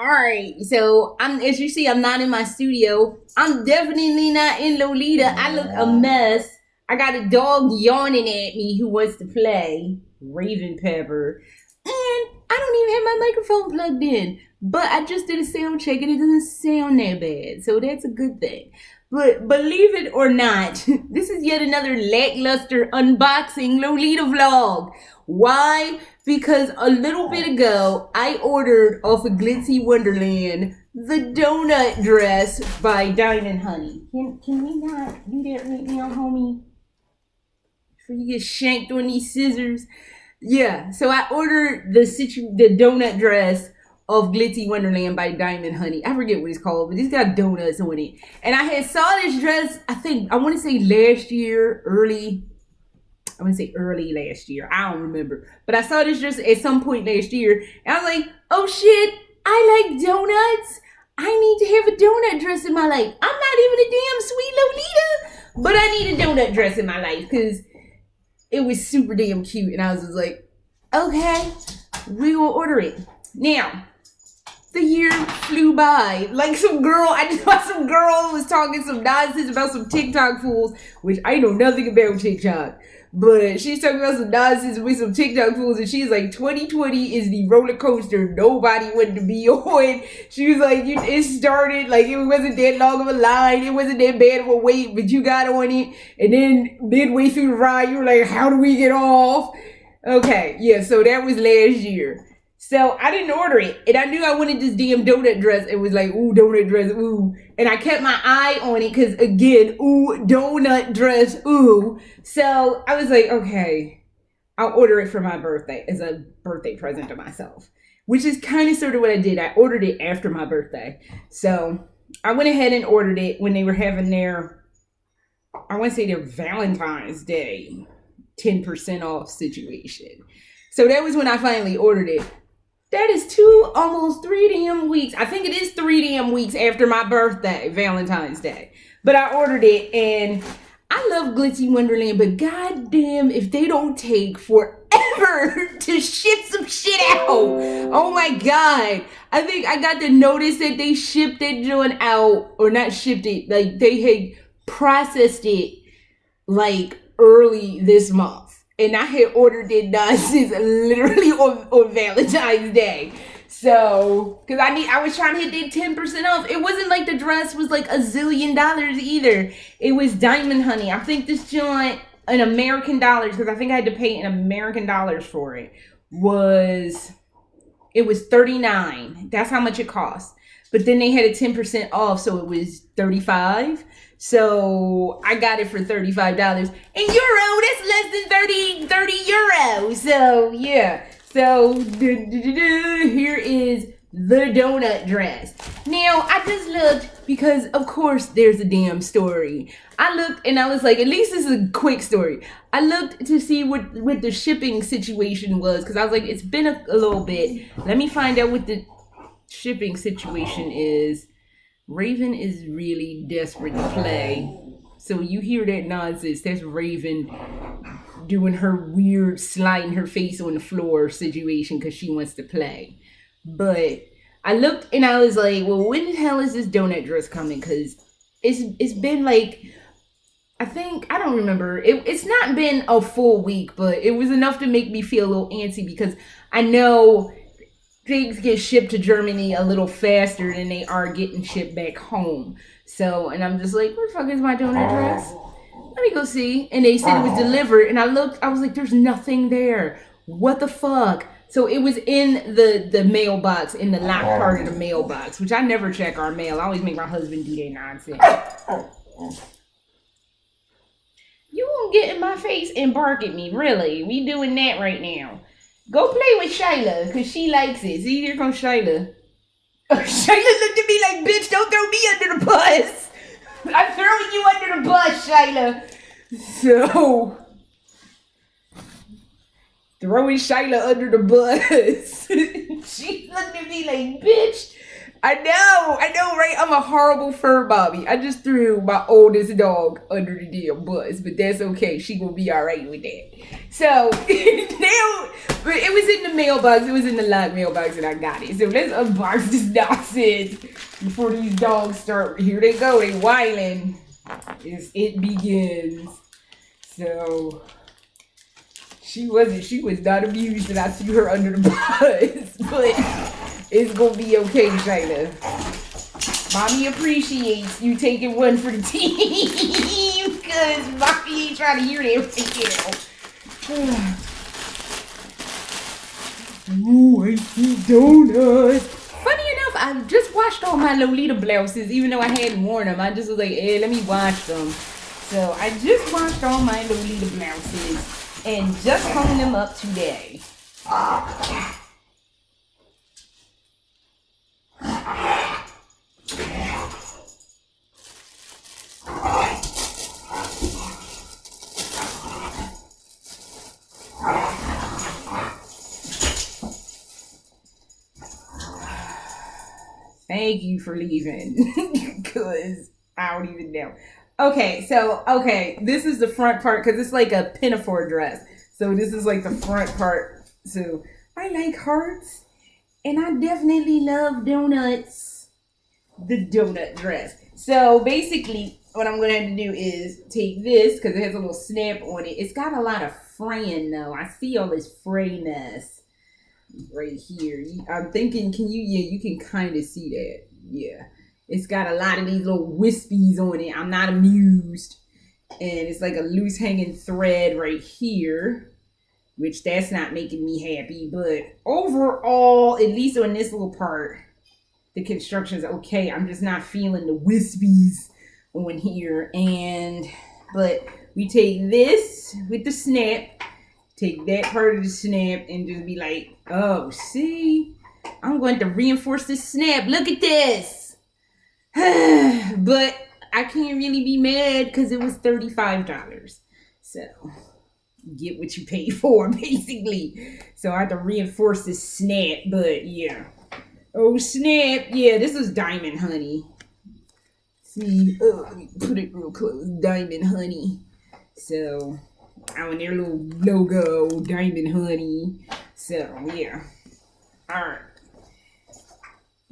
All right, so as you see, I'm not in my studio. I'm definitely not in Lolita. I look a mess. I got a dog yawning at me who wants to play Raven Pepper, and I don't even have my microphone plugged in. But I just did a sound check and it doesn't sound that bad, so that's a good thing. But believe it or not, this is yet another lackluster unboxing Lolita vlog. Why? Because a little bit ago, I ordered off of Glitzy Wonderland the donut dress by Diamond Honey. Can we not do that right now, homie? Before you get shanked on these scissors. Yeah, so I ordered the donut dress of Glitzy Wonderland by Diamond Honey. I forget what it's called, but it's got donuts on it. And I had saw this dress, I want to say early last year. I don't remember. But I saw this dress at some point last year. And I was like, oh shit, I like donuts. I need to have a donut dress in my life. I'm not even a damn sweet Lolita, but I need a donut dress in my life because it was super damn cute. And I was just like, okay, we will order it. Now, the year flew by. Like I just saw some girl was talking some nonsense about some TikTok fools, which I know nothing about TikTok. But she's talking about some nonsense with some TikTok fools, and she's like, 2020 is the roller coaster nobody wanted to be on. She was like, it started, like, it wasn't that long of a line, it wasn't that bad of a wait, but you got on it, and then midway through the ride, you were like, how do we get off? Okay, yeah, so that was last year. So I didn't order it, and I knew I wanted this damn donut dress. It was like, ooh, donut dress, ooh. And I kept my eye on it because, again, ooh, donut dress, ooh. So I was like, okay, I'll order it for my birthday as a birthday present to myself, which is kind of sort of what I did. I ordered it after my birthday. So I went ahead and ordered it when they were having their Valentine's Day 10% off situation. So that was when I finally ordered it. That is almost 3 damn weeks. I think it is 3 damn weeks after my birthday, Valentine's Day. But I ordered it, and I love Glitzy Wonderland, but goddamn if they don't take forever to ship some shit out. Oh my God. I think I got the notice that they shipped that joint out, or not shipped it, like they had processed it like early this month. And I had ordered it nonsense literally on Valentine's Day. So, because I was trying to hit that 10% off. It wasn't like the dress was like $1 zillion either. It was Diamond Honey. I think this joint in American dollars, because I think I had to pay in American dollars for it, was $39. That's how much it cost. But then they had a 10% off, so it was $35. So I got it for $35. In euro, that's less than 30 euros. So yeah. So here is the donut dress. Now I just looked because of course there's a damn story. I looked and I was like, at least this is a quick story. I looked to see what the shipping situation was because I was like, it's been a little bit. Let me find out what the shipping situation is. Raven is really desperate to play. So you hear that nonsense. That's Raven doing her weird sliding her face on the floor situation because she wants to play. But I looked and I was like, well, when the hell is this donut dress coming? Because it's been like, I don't remember. It's not been a full week, but it was enough to make me feel a little antsy because I know things get shipped to Germany a little faster than they are getting shipped back home. So, and I'm just like, where the fuck is my donut dress? Let me go see. And they said it was delivered. And I looked, I was like, there's nothing there. What the fuck? So it was in the mailbox, in the locked part of the mailbox, which I never check our mail. I always make my husband do that nonsense. You won't get in my face and bark at me, really. We doing that right now. Go play with Shyla, because she likes it. See, here comes Shyla. Oh, Shyla looked at me like, bitch, don't throw me under the bus. I'm throwing you under the bus, Shyla. So, throwing Shyla under the bus. She looked at me like, bitch, I know, right? I'm a horrible fur mommy. I just threw my oldest dog under the damn bus, but that's okay. She gonna be all right with that. So now, but it was in the mailbox. It was in the locked mailbox, and I got it. So let's unbox this nonsense before these dogs start. Here they go. They whining. It begins. So she was not amused that I threw her under the bus, but it's gonna be okay, Shayla. Mommy appreciates you taking one for the team, because Mommy ain't trying to hear that right now. Ooh, I see donuts. Funny enough, I just washed all my Lolita blouses, even though I hadn't worn them. I just was like, hey, let me wash them. So I just washed all my Lolita blouses and just hung them up today. Thank you for leaving, because I don't even know. Okay, this is the front part, because it's like a Pinafore dress. So this is like the front part. So I like hearts, and I definitely love donuts. The donut dress. So basically, what I'm going to have to do is take this, because it has a little snap on it. It's got a lot of fraying, though. I see all this frayness right here. I'm thinking, you can kind of see that. Yeah. It's got a lot of these little wispies on it. I'm not amused. And it's like a loose hanging thread right here, which that's not making me happy. But overall, at least on this little part, the construction's okay. I'm just not feeling the wispies on here. But we take this with the snap, take that part of the snap, and just be like, oh, see, I'm going to reinforce this snap. Look at this. But I can't really be mad because it was $35. So get what you pay for, basically. So I have to reinforce this snap. But yeah. Oh, snap. Yeah, this is Diamond Honey. See, let me put it real close. Diamond Honey. So on their little logo, Diamond Honey. So yeah. All right.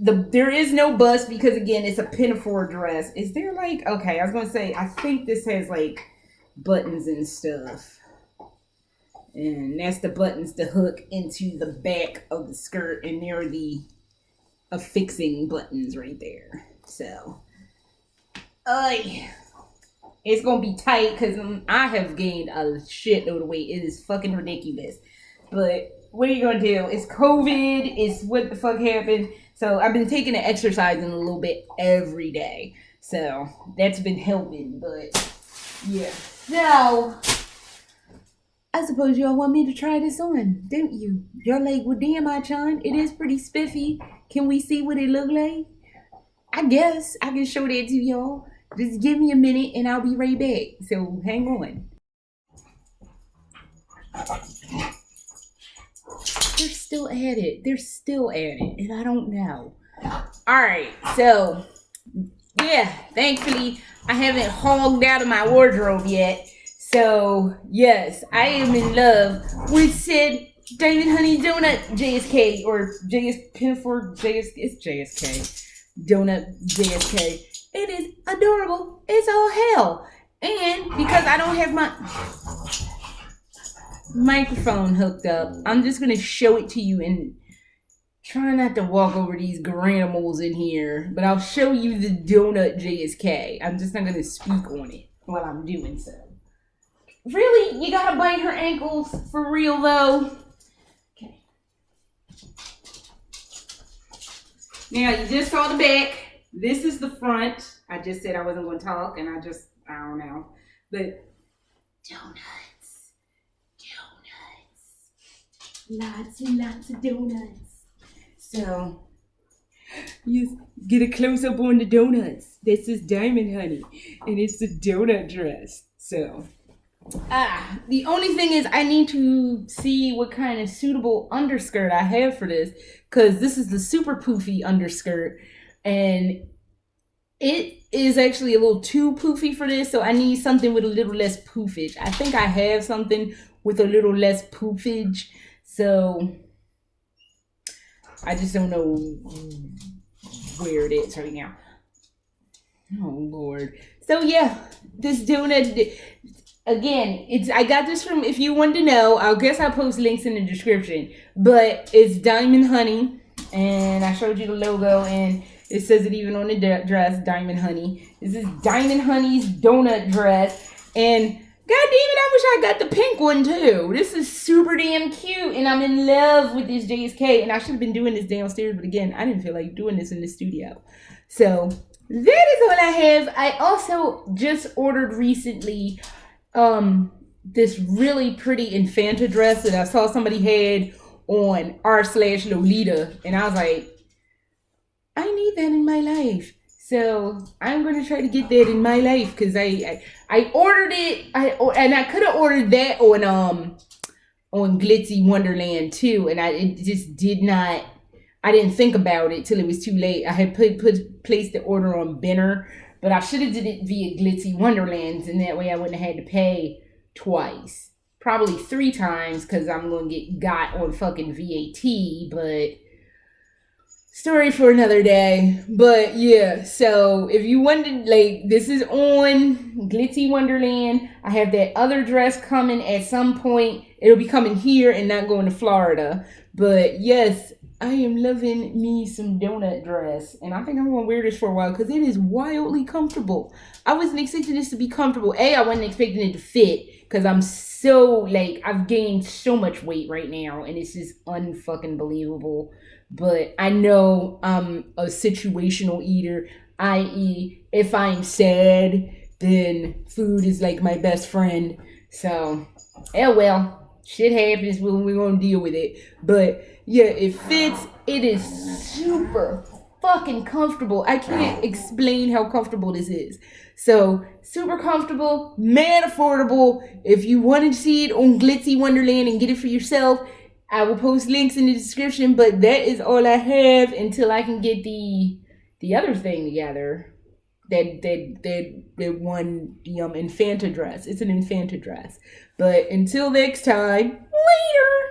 There is no bust because, again, it's a Pinafore dress. Is there like, okay, I was going to say, I think this has like buttons and stuff. And that's the buttons to hook into the back of the skirt. And there are the affixing buttons right there. So, it's going to be tight because I have gained a shitload of weight. It is fucking ridiculous. But what are you going to do? It's COVID. It's what the fuck happened. So I've been taking the exercising a little bit every day. So that's been helping. But yeah. So I suppose y'all want me to try this on, don't you? Y'all like, well, damn, Achan, it is pretty spiffy. Can we see what it look like? I guess I can show that to y'all. Just give me a minute and I'll be right back. So hang on. They're still at it. And I don't know. Alright, so yeah, thankfully I haven't hauled out of my wardrobe yet. So yes, I am in love with said Diamond Honey Donut JSK or Pinafore JSK. It's JSK. Donut JSK. It is adorable. It's all hell. And because I don't have my microphone hooked up, I'm just going to show it to you and try not to walk over these granimals in here. But I'll show you the Donut JSK. I'm just not going to speak on it while I'm doing so. Really? You gotta bite her ankles? For real though? Okay. Now you just saw the back. This is the front. I just said I wasn't going to talk and I don't know. But donuts. Lots and lots of donuts. So you get a close up on the donuts. This is Diamond Honey. And it's a donut dress. So the only thing is I need to see what kind of suitable underskirt I have for this, because this is the super poofy underskirt, And it is actually a little too poofy for this, so I need something with a little less poofage. I think I have something with a little less poofage, so I just don't know where it is right now. Oh Lord. So yeah, this donut again, I got this from, if you want to know, I guess I'll post links in the description. But it's Diamond Honey, and I showed you the logo, and it says it even on the dress, Diamond Honey. This is Diamond Honey's donut dress, and God damn it, I wish I got the pink one too. This is super damn cute, and I'm in love with this JSK, and I should have been doing this downstairs, but again, I didn't feel like doing this in the studio. So that is all I have. I also just ordered recently this really pretty Infanta dress that I saw somebody had on r/Lolita, and I was like, I need that in my life. So I'm gonna try to get that in my life, because I ordered it. And I could have ordered that on Glitzy Wonderland too, and it just did not. I didn't think about it till it was too late. I had placed the order on Benner, but I should have did it via Glitzy Wonderlands, and that way I wouldn't have had to pay twice, probably 3 times, because I'm gonna get got on fucking VAT. But story for another day. But yeah, so if you wanted, like, this is on Glitzy Wonderland. I have that other dress coming at some point. It'll be coming here and not going to Florida. But yes, I am loving me some donut dress, and I think I'm gonna wear this for a while because it is wildly comfortable. I wasn't expecting this to be comfortable. I wasn't expecting it to fit, because I'm so, like, I've gained so much weight right now, and it's just unfucking believable. But I know I'm a situational eater, i.e., if I'm sad, then food is like my best friend. So, well, shit happens, we're gonna deal with it. But yeah, it fits. It is super fucking comfortable. I can't explain how comfortable this is. So, super comfortable, mad affordable. If you want to see it on Glitzy Wonderland and get it for yourself, I will post links in the description. But that is all I have until I can get the other thing together. That one, the Infanta dress. It's an Infanta dress. But until next time, later.